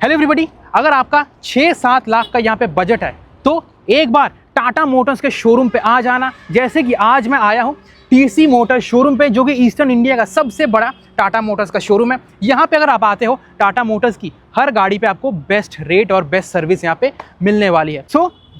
Hello everybody, अगर आपका 6-7 लाख का यहाँ पे बजट है तो एक बार टाटा मोटर्स के शोरूम पे आ जाना। जैसे कि आज मैं आया हूँ टीसी मोटर्स शोरूम पे, जो कि ईस्टर्न इंडिया का सबसे बड़ा टाटा मोटर्स का शोरूम है। यहाँ पे अगर आप आते हो, टाटा मोटर्स की हर गाड़ी पे आपको बेस्ट रेट और बेस्ट सर्विस यहाँ पे मिलने वाली है।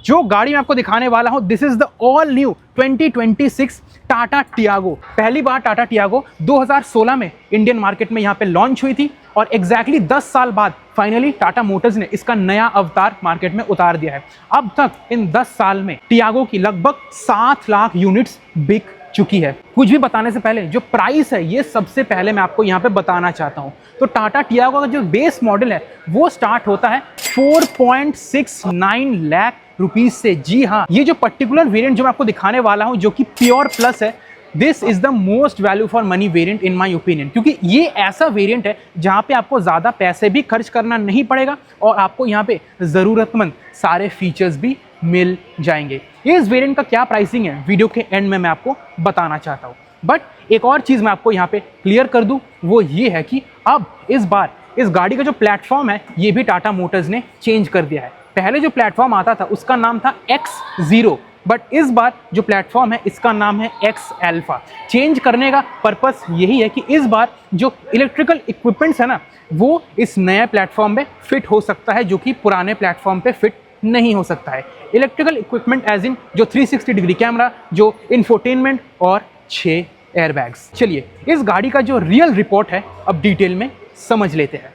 जो गाड़ी मैं आपको दिखाने वाला हूँ, this is the all new 2026 Tata Tiago. पहली बार टाटा टियागो 2016 में इंडियन मार्केट में यहाँ पे लॉन्च हुई थी और एग्जैक्टली 10 साल बाद फाइनली टाटा मोटर्स ने इसका नया अवतार मार्केट में उतार दिया है। अब तक इन 10 साल में टियागो की लगभग 7 लाख यूनिट्स बिक चुकी है। कुछ भी बताने से पहले जो प्राइस है, ये सबसे पहले मैं आपको यहाँ पे बताना चाहता हूँ। तो टाटा टियागो का जो बेस मॉडल है वो स्टार्ट होता है 4.69 लाख रुपीज से। जी हाँ, ये जो पर्टिकुलर वेरिएंट जो मैं आपको दिखाने वाला हूँ, जो कि प्योर प्लस है, this is the most value for money variant in my opinion, क्योंकि ये ऐसा वेरिएंट है जहाँ पे आपको ज़्यादा पैसे भी खर्च करना नहीं पड़ेगा और आपको यहाँ पे ज़रूरतमंद सारे फीचर्स भी मिल जाएंगे। इस वेरिएंट का क्या प्राइसिंग है, वीडियो के एंड में मैं आपको बताना चाहता हूँ। बट एक और चीज़ मैं आपको यहाँ पे क्लियर कर दूँ, वो ये है कि अब इस बार इस गाड़ी का जो प्लेटफॉर्म है, ये भी टाटा मोटर्स ने चेंज कर दिया है। पहले जो प्लेटफॉर्म आता था उसका नाम था X0, बट इस बार जो प्लेटफॉर्म है इसका नाम है X Alpha। चेंज करने का पर्पस यही है कि इस बार जो इलेक्ट्रिकल इक्विपमेंट्स है ना, वो इस नए प्लेटफॉर्म में फिट हो सकता है, जो कि पुराने प्लेटफॉर्म पे फिट नहीं हो सकता है। इलेक्ट्रिकल इक्विपमेंट एज इन जो 360 डिग्री कैमरा, जो इंफोटेनमेंट और 6 एयरबैग्स। चलिए इस गाड़ी का जो रियल रिपोर्ट है अब डिटेल में समझ लेते हैं।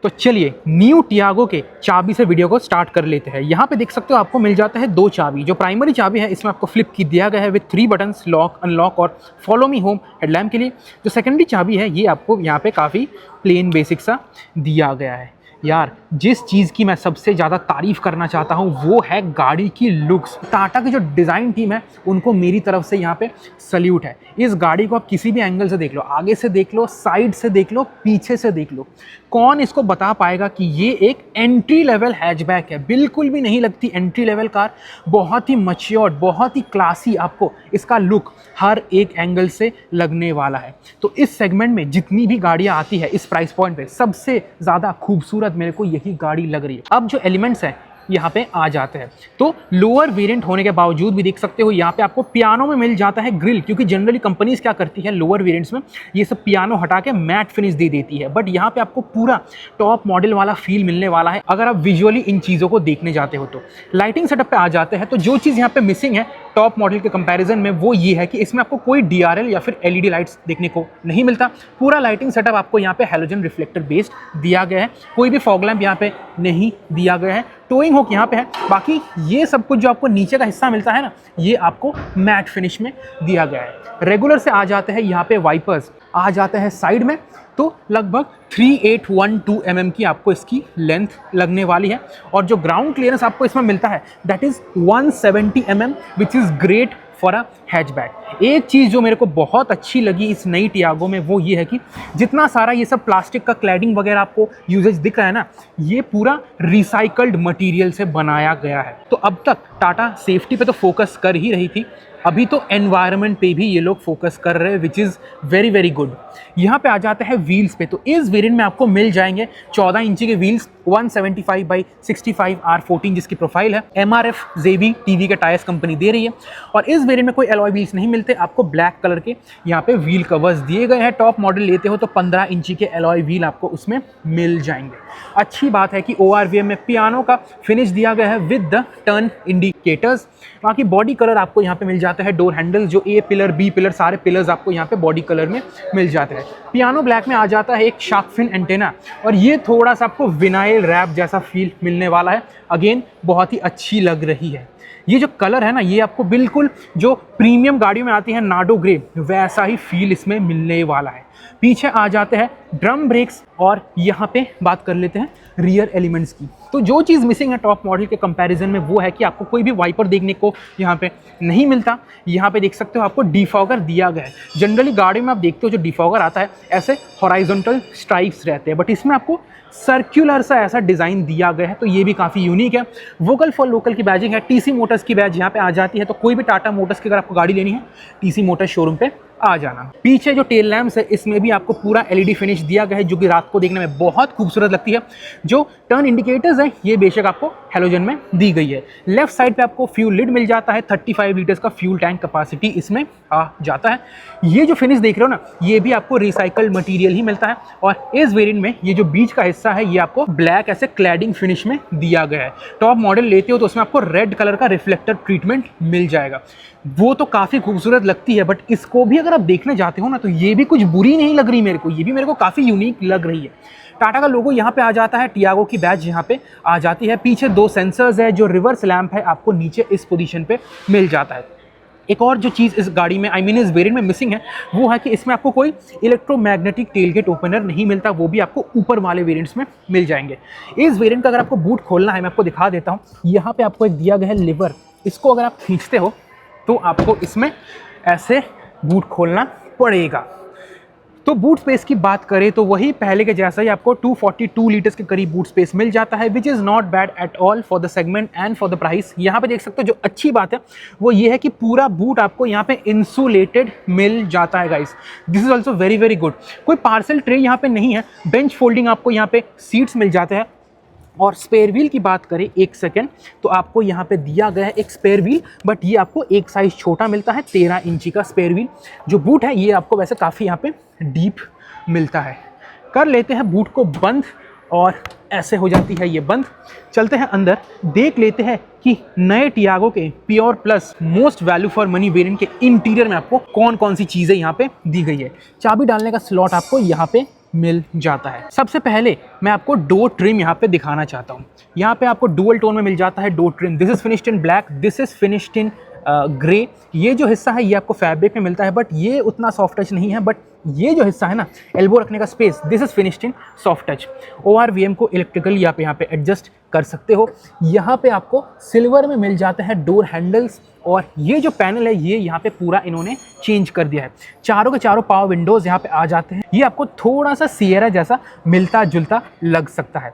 तो चलिए न्यू टियागो के चाबी से वीडियो को स्टार्ट कर लेते हैं। यहाँ पे देख सकते हो आपको मिल जाता है 2 चाबी। जो प्राइमरी चाबी है इसमें आपको फ्लिप की दिया गया है विथ 3 बटन्स, लॉक, अनलॉक और फॉलो मी होम हेडलैम्प के लिए। जो सेकेंडरी चाबी है ये आपको यहाँ पे काफ़ी प्लेन बेसिक सा दिया गया है। यार जिस चीज़ की मैं सबसे ज़्यादा तारीफ़ करना चाहता हूँ वो है गाड़ी की लुक्स। टाटा की जो डिज़ाइन टीम है उनको मेरी तरफ से यहाँ पे सल्यूट है। इस गाड़ी को आप किसी भी एंगल से देख लो, आगे से देख लो, साइड से देख लो, पीछे से देख लो, कौन इसको बता पाएगा कि ये एक एंट्री लेवल हैचबैक है। बिल्कुल भी नहीं लगती एंट्री लेवल कार, बहुत ही मैच्योर्ड, बहुत ही क्लासी आपको इसका लुक हर एक एंगल से लगने वाला है। तो इस सेगमेंट में जितनी भी गाड़ियाँ आती है इस प्राइस पॉइंट पे, सबसे ज़्यादा खूबसूरत मेरे को यही गाड़ी लग रही है। अब जो एलिमेंट्स हैं यहाँ पे आ जाते हैं, तो लोअर वेरिएंट होने के बावजूद भी देख सकते हो यहाँ पे आपको पियानो में मिल जाता है ग्रिल, क्योंकि जनरली कंपनीज क्या करती है लोअर वेरिएंट्स में ये सब पियानो हटा के मैट फिनिश दे देती है। बट यहाँ पे आपको पूरा टॉप मॉडल वाला फील मिलने वाला है अगर आप विजुअली इन चीज़ों को देखने जाते हो। तो लाइटिंग सेटअप पे आ जाते हैं, तो जो चीज़ यहाँ पे मिसिंग है टॉप मॉडल के कंपैरिजन में वो ये है कि इसमें आपको कोई DRL या फिर LED लाइट्स देखने को नहीं मिलता। पूरा लाइटिंग सेटअप आपको यहाँ पे हैलोजन रिफ्लेक्टर बेस्ड दिया गया है। कोई भी फॉग लैंप यहाँ पे नहीं दिया गया है। टोइंग हुक यहाँ पे है। बाकी ये सब कुछ जो आपको नीचे का हिस्सा मिलता है ना, ये आपको मैट फिनिश में दिया गया है। रेगुलर से आ जाते हैं यहाँ पे वाइपर्स आ जाते हैं साइड में, तो लगभग 3812 mm की आपको इसकी लेंथ लगने वाली है। और जो ग्राउंड क्लियरेंस आपको इसमें मिलता है that is 170 mm, which is great for a hatchback. एक चीज़ जो मेरे को बहुत अच्छी लगी इस नई टियागो में वो ये है कि जितना सारा ये सब प्लास्टिक का क्लैडिंग वगैरह आपको यूजेज दिख रहा है ना, ये पूरा रिसाइकल्ड मटेरियल से बनाया गया है। तो अब तक टाटा सेफ्टी पे तो फोकस कर ही रही थी, अभी तो एनवायरनमेंट पे भी ये लोग फोकस कर रहे हैं, which is very very good. यहाँ पे आ जाते हैं व्हील्स पे, तो इस वेरिएंट में आपको मिल जाएंगे 14 इंची के व्हील्स, 175/65 R14 जिसकी प्रोफाइल है। MRF ZB TV के टायर्स कंपनी दे रही है। और इस वेरिएंट में कोई एलॉय व्हील्स नहीं मिलते, आपको ब्लैक कलर के यहाँ पे व्हील कवर्स दिए गए हैं। टॉप मॉडल लेते हो तो 15 इंची के एलॉय व्हील आपको उसमें मिल जाएंगे। अच्छी बात है कि ORVM में पियानो का फिनिश दिया गया है विद द टर्न इंडिकेटर्स। बाकी बॉडी कलर आपको यहाँ पे मिल जाता है। डोर हैंडल जो A पिलर B पिलर सारे पिलर्स आपको यहाँ पे बॉडी कलर में मिल जाते हैं। पियानो ब्लैक में आ जाता है एक शार्क फिन एंटेना, और ये थोड़ा सा आपको विनाइल रैप जैसा फील मिलने वाला है। अगेन बहुत ही अच्छी लग रही है। ये जो कलर है ना, ये आपको बिल्कुल जो प्रीमियम गाड़ियों में आती है नाडो ग्रे, वैसा ही फील इसमें मिलने वाला है। पीछे आ जाते हैं ड्रम ब्रेक्स, और यहाँ पे बात कर लेते हैं रियर एलिमेंट्स की। तो जो चीज़ मिसिंग है टॉप मॉडल के कंपैरिजन में वो है कि आपको कोई भी वाइपर देखने को यहाँ पे नहीं मिलता। यहाँ पे देख सकते हो आपको डिफॉगर दिया गया है। जनरली गाड़ी में आप देखते हो जो डिफॉगर आता है ऐसे हॉराइजॉन्टल स्ट्राइप्स रहते हैं, बट इसमें आपको सर्क्युलर सा ऐसा डिज़ाइन दिया गया है, तो ये भी काफ़ी यूनिक है। वोकल फॉर लोकल की बैजिंग है। टीसी मोटर्स की बैज यहाँ पे आ जाती है। तो कोई भी टाटा मोटर्स की अगर आपको गाड़ी लेनी है टीसी मोटर्स शोरूम पे आ जाना। पीछे जो टेल लैम्प्स है इसमें भी आपको पूरा एलईडी फिनिश दिया गया है जो कि रात को देखने में बहुत खूबसूरत लगती है। जो टर्न इंडिकेटर्स हैं ये बेशक आपको हैलोजन में दी गई है। लेफ्ट साइड पे आपको फ्यूल लिड मिल जाता है, 35 लीटर्स का फ्यूल टैंक कैपेसिटी इसमें आ जाता है। ये जो फिनिश देख रहे हो ना ये भी आपको रिसाइकल्ड मटेरियल ही मिलता है और इस वेरिएंट में ये जो बीच का हिस्सा है ये आपको ब्लैक ऐसे क्लैडिंग फिनिश में दिया गया है। टॉप मॉडल लेते हो तो उसमें आपको रेड कलर का रिफ्लेक्टर ट्रीटमेंट मिल जाएगा, वो तो काफ़ी खूबसूरत लगती है। बट इसको भी अगर आप देखने जाते हो ना तो ये भी कुछ बुरी नहीं लग रही मेरे को, ये भी मेरे को काफ़ी यूनिक लग रही है। टाटा का लोगो यहाँ पे आ जाता है, टियागो की बैच यहाँ पे आ जाती है। पीछे 2 सेंसर्स है, जो रिवर्स लैंप है आपको नीचे इस पोजीशन पे मिल जाता है। एक और जो चीज़ इस गाड़ी में इस वेरिएंट में मिसिंग है वो है कि इसमें आपको कोई इलेक्ट्रोमैग्नेटिक टेलगेट ओपनर नहीं मिलता, वो भी आपको ऊपर वाले वेरिएंट्स में मिल जाएंगे। इस वेरिएंट का अगर आपको बूट खोलना है मैं आपको दिखा देता हूँ। यहाँ पे आपको एक दिया गया है लिवर, इसको अगर आप खींचते हो तो आपको इसमें ऐसे बूट खोलना पड़ेगा। तो बूट स्पेस की बात करें तो वही पहले के जैसा ही आपको 242 लीटर्स के करीब बूट स्पेस मिल जाता है, which is not bad at all for the segment and for the price. यहाँ पे देख सकते हो जो अच्छी बात है वो ये है कि पूरा बूट आपको यहाँ पे इंसुलेटेड मिल जाता है guys, this is also very very good. कोई पार्सल ट्रे यहाँ पे नहीं है, बेंच फोल्डिंग आपको यहाँ पे सीट्स मिल जाते हैं। और स्पेयर व्हील की बात करें एक सेकेंड तो आपको यहाँ पे दिया गया है एक स्पेयर व्हील, बट ये आपको एक साइज़ छोटा मिलता है, 13 इंची का स्पेयर व्हील। जो बूट है ये आपको वैसे काफ़ी यहाँ पे डीप मिलता है। कर लेते हैं बूट को बंद और ऐसे हो जाती है ये बंद। चलते हैं अंदर, देख लेते हैं कि नए टियागो के pure plus most value for money variant के इंटीरियर में आपको कौन कौन सी चीज़ें यहाँ पे दी गई है। चाबी डालने का स्लॉट आपको यहाँ पे मिल जाता है। सबसे पहले मैं आपको डोर ट्रिम यहाँ पे दिखाना चाहता हूँ। यहाँ पे आपको डुअल टोन में मिल जाता है door trim, this is finished in black, this is finished in grey. ये जो हिस्सा है ये आपको फैब्रिक में मिलता है बट ये उतना सॉफ्ट टच नहीं है, बट ये जो हिस्सा है ना एल्बो रखने का space, this is finished in soft touch. ORVM को इलेक्ट्रिकली आप यहाँ पे एडजस्ट कर सकते हो। यहाँ पे आपको सिल्वर में मिल जाते हैं डोर हैंडल्स और ये जो पैनल है ये यहाँ पे पूरा इन्होंने चेंज कर दिया है। चारों के चारों पावर विंडोज़ यहाँ पे आ जाते हैं। ये आपको थोड़ा सा सियरा जैसा मिलता जुलता लग सकता है।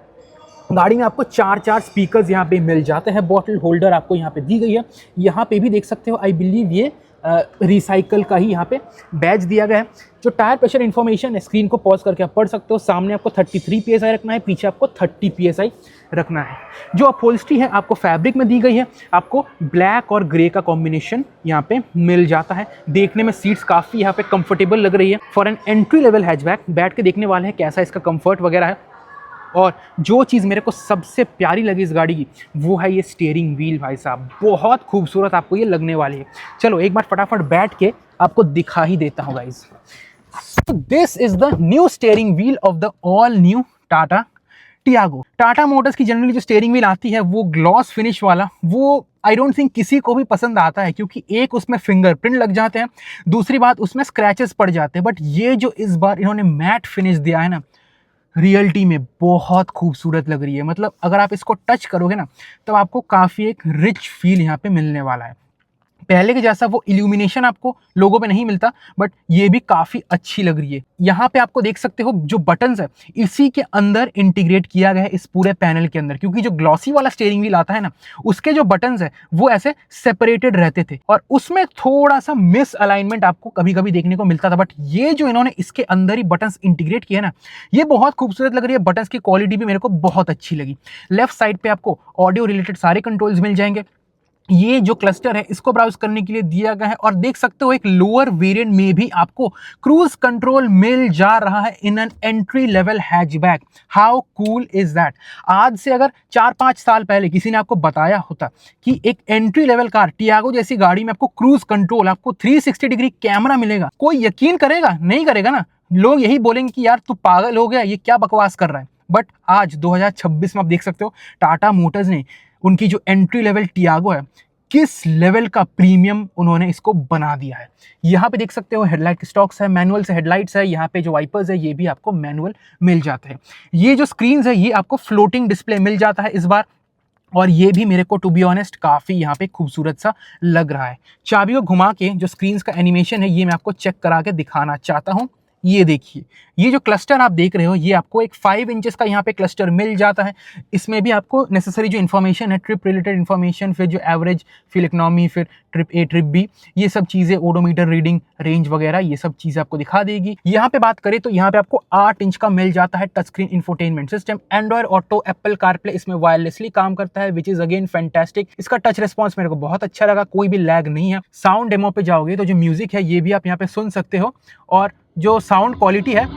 गाड़ी में आपको 4 स्पीकर्स यहाँ पे मिल जाते हैं। बॉटल होल्डर आपको यहाँ पे दी गई है। यहाँ पे भी देख सकते हो आई बिलीव ये रिसाइकल का ही यहाँ पे बैच दिया गया है। जो टायर प्रेशर इन्फॉर्मेशन है स्क्रीन को पॉज करके आप पढ़ सकते हो। सामने आपको 33 PSI रखना है, पीछे आपको 30 PSI रखना है। जो अपहोल्स्ट्री है आपको फैब्रिक में दी गई है। आपको ब्लैक और ग्रे का कॉम्बिनेशन यहाँ पे मिल जाता है। देखने में सीट्स काफ़ी यहाँ पे कंफर्टेबल लग रही है for an entry level hatchback. बैठ के देखने वाले हैं कैसा इसका कंफर्ट वगैरह है। और जो चीज़ मेरे को सबसे प्यारी लगी इस गाड़ी की वो है ये स्टीयरिंग व्हील। भाई साहब बहुत खूबसूरत आपको ये लगने वाली है। चलो एक बार फटाफट बैठ के आपको दिखा ही देता हूँ guys. This is the new steering wheel of the all new Tata Tiago. Tata Motors की जनरली जो स्टीयरिंग व्हील आती है वो ग्लॉस फिनिश वाला, वो आई डोंट थिंक किसी को भी पसंद आता है क्योंकि एक उसमें फिंगरप्रिंट लग जाते हैं, दूसरी बात उसमें स्क्रैचेस पड़ जाते हैं। बट ये जो इस बार इन्होंने मैट फिनिश दिया है ना रियलिटी में बहुत खूबसूरत लग रही है। मतलब अगर आप इसको टच करोगे ना तो आपको काफ़ी एक रिच फील यहाँ पे मिलने वाला है। पहले के जैसा वो इल्यूमिनेशन आपको लोगों पे नहीं मिलता बट ये भी काफ़ी अच्छी लग रही है। यहाँ पे आपको देख सकते हो जो बटन्स है इसी के अंदर इंटीग्रेट किया गया है इस पूरे पैनल के अंदर, क्योंकि जो ग्लॉसी वाला स्टीयरिंग व्हील आता है ना उसके जो बटन्स है वो ऐसे सेपरेटेड रहते थे और उसमें थोड़ा सा मिस अलाइनमेंट आपको कभी कभी देखने को मिलता था। बट ये जो इन्होंने इसके अंदर ही बटन्स इंटीग्रेट किया ना ये बहुत खूबसूरत लग रही है। बटन्स की क्वालिटी भी मेरे को बहुत अच्छी लगी। लेफ्ट साइड पे आपको ऑडियो रिलेटेड सारे कंट्रोल्स मिल जाएंगे। ये जो क्लस्टर है इसको ब्राउज करने के लिए दिया गया है और देख सकते हो एक लोअर वेरिएंट में भी आपको क्रूज कंट्रोल मिल जा रहा है in an entry level hatchback. How cool is that. आज से अगर 4-5 साल पहले किसी ने आपको बताया होता कि एक एंट्री लेवल कार टियागो जैसी गाड़ी में आपको क्रूज कंट्रोल, आपको 360 डिग्री कैमरा मिलेगा, कोई यकीन करेगा? नहीं करेगा ना। लोग यही बोलेंगे कि यार तू पागल हो गया, ये क्या बकवास कर रहा है। बट आज 2026 में आप देख सकते हो टाटा मोटर्स ने उनकी जो एंट्री लेवल टियागो है किस लेवल का प्रीमियम उन्होंने इसको बना दिया है। यहाँ पे देख सकते हो हेडलाइट स्टॉक्स है, मैनुअल से हेडलाइट्स है। यहाँ पे जो वाइपर्स है ये भी आपको मैनुअल मिल जाते हैं। ये जो स्क्रीन्स है ये आपको फ्लोटिंग डिस्प्ले मिल जाता है इस बार और ये भी मेरे को टू बी ऑनेस्ट काफ़ी यहाँ पे खूबसूरत सा लग रहा है। चाबी को घुमा के जो स्क्रीन्स का एनिमेशन है ये मैं आपको चेक करा के दिखाना चाहता हूँ। ये देखिए, ये जो क्लस्टर आप देख रहे हो ये आपको एक 5 इंचेस का यहाँ पे क्लस्टर मिल जाता है। इसमें भी आपको नेसेसरी जो इन्फॉर्मेशन है, ट्रिप रिलेटेड इन्फॉर्मेशन, फिर जो एवरेज, फिर इकोनॉमी, फिर ट्रिप ए ट्रिप बी, ये सब चीज़ें, ओडोमीटर रीडिंग, रेंज वगैरह, ये सब चीज़ें आपको दिखा देगी। यहाँ पे बात करें तो यहाँ पे आपको 8 इंच का मिल जाता है touch screen infotainment system, Android auto, Apple CarPlay इसमें वायरलेसली काम करता है, विच इज अगेन फैंटास्टिक। इसका टच रिस्पॉन्स मेरे को बहुत अच्छा लगा, कोई भी लैग नहीं है। साउंड डेमो पे जाओगे तो जो म्यूजिक है ये भी आप यहाँ पे सुन सकते हो, और जो साउंड क्वालिटी है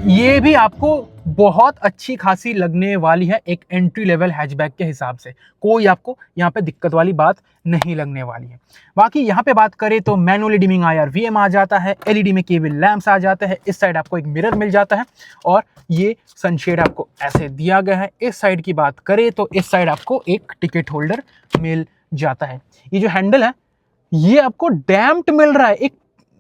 ये भी आपको बहुत अच्छी खासी लगने वाली है। एक एंट्री लेवल हैचबैक के हिसाब से कोई आपको यहाँ पे दिक्कत वाली बात नहीं लगने वाली है। बाकी यहाँ पे बात करें तो मैनुअली डिमिंग IR/VM आ जाता है, LED में केबल लैंप्स आ जाते हैं, इस साइड आपको एक मिरर मिल जाता है, और ये सनशेड आपको ऐसे दिया गया है। इस साइड की बात करें तो इस साइड आपको एक टिकट होल्डर मिल जाता है। ये जो हैंडल है ये आपको डैम्प्ड मिल रहा है। एक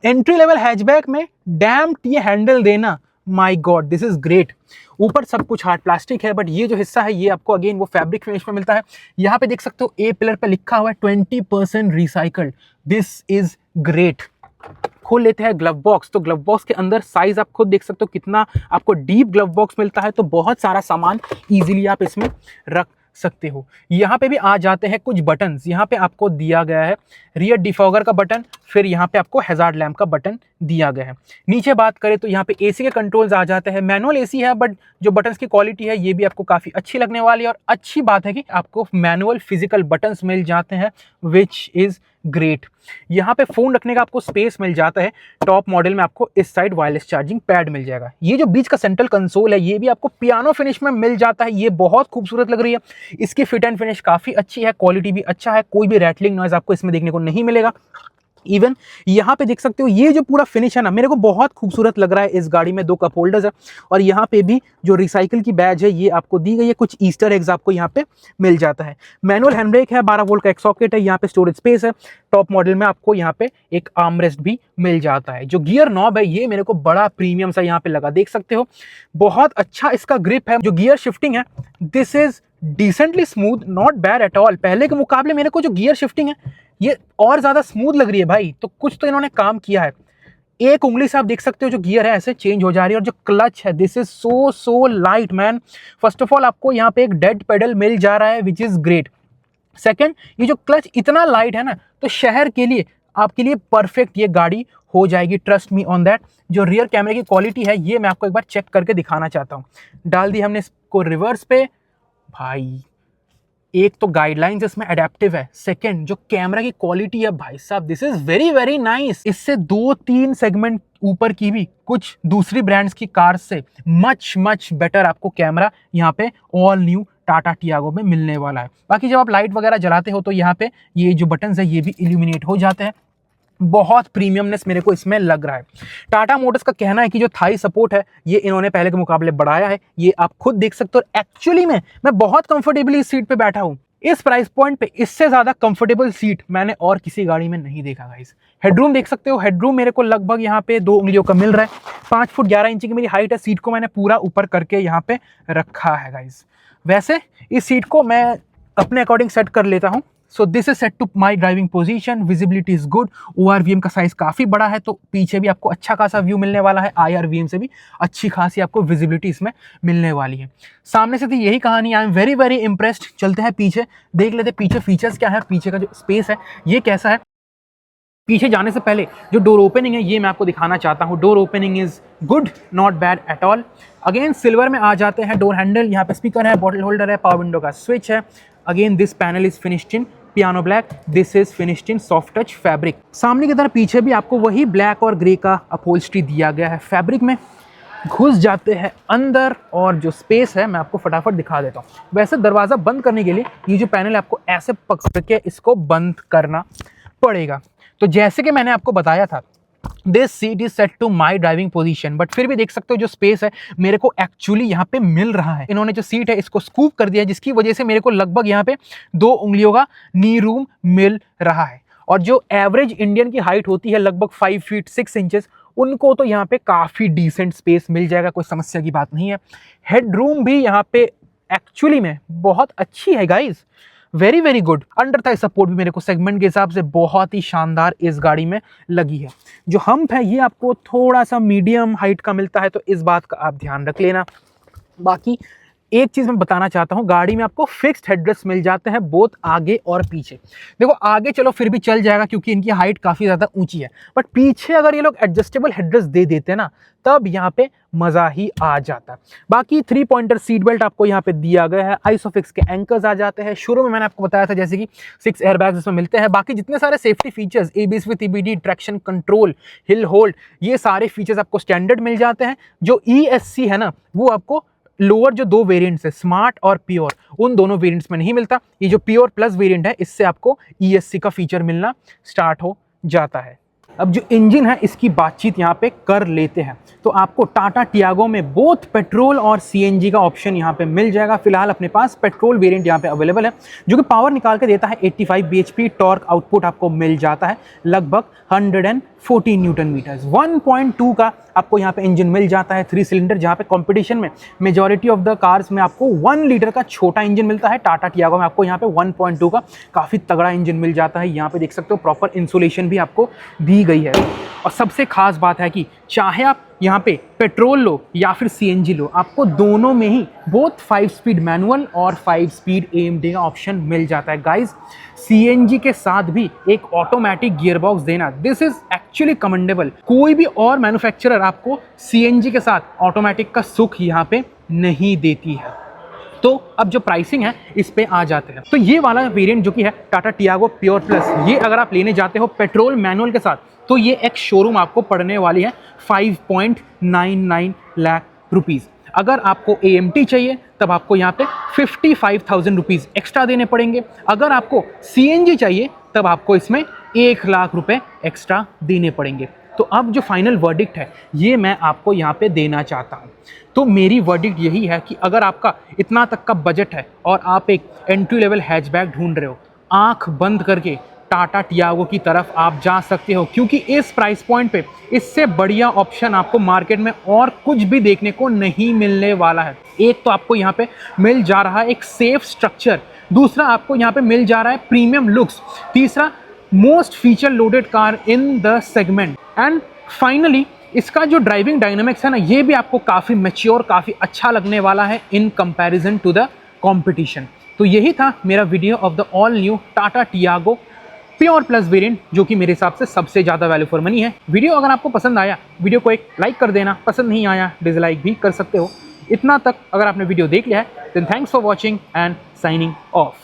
एंट्री लेवल हैचबैक में डैम्प्ड ये हैंडल देना, my God, this is great. ऊपर सब कुछ हार्ड प्लास्टिक है, बट ये जो हिस्सा है ये आपको अगेन वो फैब्रिक फिनिश में मिलता है। यहाँ पे देख सकते हो ए पिलर पे लिखा हुआ है 20% रिसाइकल्ड, दिस इज ग्रेट। खोल लेते हैं ग्लव बॉक्स, तो ग्लव बॉक्स के अंदर साइज आप खुद देख सकते हो कितना आपको डीप ग्लव बॉक्स मिलता है, तो बहुत सारा सामान इजीली आप इसमें रख सकते हो। यहाँ पे भी आ जाते हैं कुछ बटन्स। यहाँ पे आपको दिया गया है रियर डिफॉगर का बटन, फिर यहाँ पे आपको हैजार्ड लैम्प का बटन दिया गया है। नीचे बात करें तो यहाँ पे एसी के कंट्रोल्स आ जाते हैं। मैनुअल एसी है, बट जो बटन्स की क्वालिटी है ये भी आपको काफ़ी अच्छी लगने वाली है, और अच्छी बात है कि आपको मैनुअल फिजिकल बटन्स मिल जाते हैं, विच इज़ ग्रेट। यहाँ पे फ़ोन रखने का आपको स्पेस मिल जाता है। टॉप मॉडल में आपको इस साइड वायरलेस चार्जिंग पैड मिल जाएगा। ये जो बीच का सेंट्रल कंसोल है ये भी आपको पियानो फिनिश में मिल जाता है, ये बहुत खूबसूरत लग रही है। इसकी फिट एंड फिनिश काफ़ी अच्छी है, क्वालिटी भी अच्छा है, कोई भी रैटलिंग नॉइज आपको इसमें देखने को नहीं मिलेगा। इवन यहाँ पे देख सकते हो ये जो पूरा फिनिश है ना, मेरे को बहुत खूबसूरत लग रहा है। इस गाड़ी में 2 कप होल्डर्स है, और यहाँ पे भी जो रिसाइकिल की बैज है ये आपको दी गई है। कुछ ईस्टर एग्स आपको यहाँ पे मिल जाता है। मैनुअल हैंड ब्रेक है, 12 वोल्ट का एक सॉकेट है, यहाँ पे स्टोरेज स्पेस है। टॉप मॉडल में आपको यहाँ पे एक आर्मरेस्ट भी मिल जाता है। जो गियर नॉब है ये मेरे को बड़ा प्रीमियम सा यहाँ पे लगा, देख सकते हो बहुत अच्छा इसका ग्रिप है। जो गियर शिफ्टिंग है this is decently smooth, not bad at all. पहले के मुकाबले मेरे को जो गियर शिफ्टिंग है ये और ज़्यादा स्मूथ लग रही है भाई, तो कुछ तो इन्होंने काम किया है। एक उंगली से आप देख सकते हो जो गियर है ऐसे चेंज हो जा रही है, और जो क्लच है this is so light man. First of all आपको यहाँ पे एक डेड पेडल मिल जा रहा है, विच इज़ ग्रेट। सेकेंड, ये जो क्लच इतना लाइट है ना, तो शहर के लिए आपके लिए परफेक्ट ये गाड़ी हो जाएगी, ट्रस्ट मी ऑन दैट। जो रियर कैमरे की क्वालिटी है ये मैं आपको एक बार चेक करके दिखाना चाहता हूँ। डाल दी हमने इसको रिवर्स पे, भाई एक तो गाइडलाइंस इसमें एडेप्टिव है। सेकंड, जो कैमरा की क्वालिटी है भाई साहब, दिस इज वेरी नाइस। इससे 2-3 सेगमेंट ऊपर की भी कुछ दूसरी ब्रांड्स की कार से मच बेटर आपको कैमरा यहाँ पे ऑल न्यू टाटा टियागो में मिलने वाला है। बाकी जब आप लाइट वगैरह जलाते हो तो यहाँ पे ये जो बटन्स है ये भी इल्यूमिनेट हो जाते हैं। बहुत प्रीमियमनेस मेरे को इसमें लग रहा है। टाटा मोटर्स का कहना है कि जो थाई सपोर्ट है ये इन्होंने पहले के मुकाबले बढ़ाया है, ये आप खुद देख सकते हो। एक्चुअली में मैं बहुत कंफर्टेबली इस सीट पे बैठा हूँ। इस प्राइस पॉइंट पे इससे ज़्यादा कंफर्टेबल सीट मैंने और किसी गाड़ी में नहीं देखा गाइस। हेडरूम देख सकते हो, हेडरूम मेरे को लगभग यहाँ पे 2 उंगलियों का मिल रहा है। 5 फुट 11 इंच की मेरी हाइट है। सीट को मैंने पूरा ऊपर करके यहाँ पे रखा है गाइस। वैसे इस सीट को मैं अपने अकॉर्डिंग सेट कर लेता हूँ। So this is set to my driving position. Visibility is good. ORVM का साइज काफ़ी बड़ा है, तो पीछे भी आपको अच्छा खासा व्यू मिलने वाला है। IRVM से भी अच्छी खासी आपको विजिबिलिटी इसमें मिलने वाली है। सामने से तो यही कहानी। I am very impressed. चलते हैं पीछे, देख लेते पीछे फीचर्स क्या है, पीछे का जो स्पेस है ये कैसा है। पीछे जाने से पहले जो डोर ओपनिंग है ये मैं आपको दिखाना चाहता हूँ। Door opening is good, not bad at all. Again silver में आ जाते हैं डोर हैंडल। यहाँ पे स्पीकर है, बॉटल होल्डर है, पावर विंडो का स्विच है। Again this panel is finished in piano black, this is finished in soft touch fabric. सामने की तरफ पीछे भी आपको वही ब्लैक और ग्रे का अपहोल्स्ट्री दिया गया है फैब्रिक में। घुस जाते हैं अंदर, और जो स्पेस है मैं आपको फटाफट दिखा देता हूँ। वैसे दरवाज़ा बंद करने के लिए ये जो पैनल है आपको ऐसे पकड़ के इसको बंद करना पड़ेगा। तो जैसे कि मैंने आपको बताया था, this seat is set to my driving position, but फिर भी देख सकते हो जो स्पेस है मेरे को एक्चुअली यहाँ पे मिल रहा है। इन्होंने जो सीट है इसको स्कूप कर दिया है, जिसकी वजह से मेरे को लगभग यहाँ पे 2 उंगलियों का नी रूम मिल रहा है। और जो एवरेज इंडियन की हाइट होती है लगभग 5 फीट 6 इंचेस, उनको तो यहाँ पे काफ़ी डिसेंट स्पेस मिल जाएगा, कोई समस्या की बात नहीं है। हेड रूम भी यहाँ पे एक्चुअली में बहुत अच्छी है guys. Very very good. Under Thai support भी मेरे को सेगमेंट के हिसाब से बहुत ही शानदार इस गाड़ी में लगी है। जो हम्प है ये आपको थोड़ा सा मीडियम हाइट का मिलता है, तो इस बात का आप ध्यान रख लेना। बाकी एक चीज मैं बताना चाहता हूं, गाड़ी में आपको फिक्स्ड हेडरेस्ट मिल जाते हैं बोथ आगे और पीछे। देखो आगे चलो फिर भी चल जाएगा क्योंकि इनकी हाइट काफी ज्यादा ऊंची है, बट पीछे अगर ये लोग एडजस्टेबल हेडरेस्ट दे देते ना तब यहाँ पे मजा ही आ जाता है। बाकी 3 पॉइंटर सीट बेल्ट आपको यहाँ पे दिया गया है, आइसोफिक्स के एंकर्स आ जाते हैं। शुरू में मैंने आपको बताया था जैसे कि 6 एयरबैग्स इसमें मिलते हैं। बाकी जितने सारे safety features, ABS with EBD, traction control, hill hold, ये सारे फीचर्स आपको स्टैंडर्ड मिल जाते हैं। जो ESC है ना वो आपको लोअर जो 2 वेरिएंट्स है स्मार्ट और प्योर, उन दोनों वेरिएंट्स में नहीं मिलता। ये जो प्योर प्लस वेरिएंट है इससे आपको ESC का फीचर मिलना स्टार्ट हो जाता है। अब जो इंजन है इसकी बातचीत यहाँ पे कर लेते हैं। तो आपको टाटा टियागो में बोथ पेट्रोल और CNG का ऑप्शन यहाँ पे मिल जाएगा। फिलहाल अपने पास पेट्रोल वेरिएंट यहाँ पे अवेलेबल है जो कि पावर निकाल के देता है 85 bhp, टॉर्क आउटपुट आपको मिल जाता है लगभग 140 न्यूटन मीटर्स। 1.2 का आपको यहाँ पे इंजन मिल जाता है 3 सिलेंडर, जहाँ पे कंपटीशन में मेजॉरिटी ऑफ द कार्स में आपको 1 लीटर का छोटा इंजन मिलता है। टाटा टियागो में आपको यहाँ पे 1.2 का काफ़ी तगड़ा इंजन मिल जाता है। यहाँ पे देख सकते हो प्रॉपर इंसुलेशन भी आपको दी गई है। और सबसे खास बात है कि चाहे आप यहाँ पे पेट्रोल लो या फिर CNG लो, आपको दोनों में ही बोथ 5 स्पीड मैनुअल और 5 स्पीड AMD का ऑप्शन मिल जाता है। गाइस CNG के साथ भी एक ऑटोमेटिक गियरबॉक्स देना, दिस इज एक्चुअली कमेंडेबल। कोई भी और मैन्युफैक्चरर आपको CNG के साथ ऑटोमेटिक का सुख यहाँ पे नहीं देती है। तो अब जो प्राइसिंग है इस पे आ जाते हैं। तो ये वाला वेरिएंट जो कि है टाटा टियागो प्योर प्लस, ये अगर आप लेने जाते हो पेट्रोल मैनुअल के साथ तो ये एक शोरूम आपको पड़ने वाली है 5.99 लाख रुपीज़। अगर आपको AMT चाहिए तब आपको यहाँ पे 55,000 रुपीज़ एक्स्ट्रा देने पड़ेंगे। अगर आपको CNG चाहिए तब आपको इसमें 1 लाख रुपए एक्स्ट्रा देने पड़ेंगे। तो अब जो फाइनल वर्डिक्ट है ये मैं आपको यहाँ पे देना चाहता हूँ। तो मेरी वर्डिक्ट यही है कि अगर आपका इतना तक का बजट है और आप एक एंट्री लेवल हैचबैक ढूंढ रहे हो, आंख बंद करके टाटा टियागो की तरफ आप जा सकते हो, क्योंकि इस प्राइस पॉइंट पे इससे बढ़िया ऑप्शन आपको मार्केट में और कुछ भी देखने को नहीं मिलने वाला है। एक तो आपको यहाँ पे मिल जा रहा है एक सेफ स्ट्रक्चर, दूसरा आपको यहाँ पे मिल जा रहा है प्रीमियम लुक्स, तीसरा most feature loaded car in the segment, and finally इसका जो ड्राइविंग डायनामिक्स है ना ये भी आपको काफ़ी मैच्योर, काफ़ी अच्छा लगने वाला है in comparison to the competition. तो यही था मेरा video of the all new Tata Tiago pure plus variant, जो कि मेरे हिसाब से सबसे ज़्यादा वैल्यू फॉर मनी है। वीडियो अगर आपको पसंद आया, वीडियो को एक लाइक कर देना, पसंद नहीं आया डिसलाइक भी कर सकते हो। इतना तक अगर आपने वीडियो देख लिया है then thanks for watching and signing of.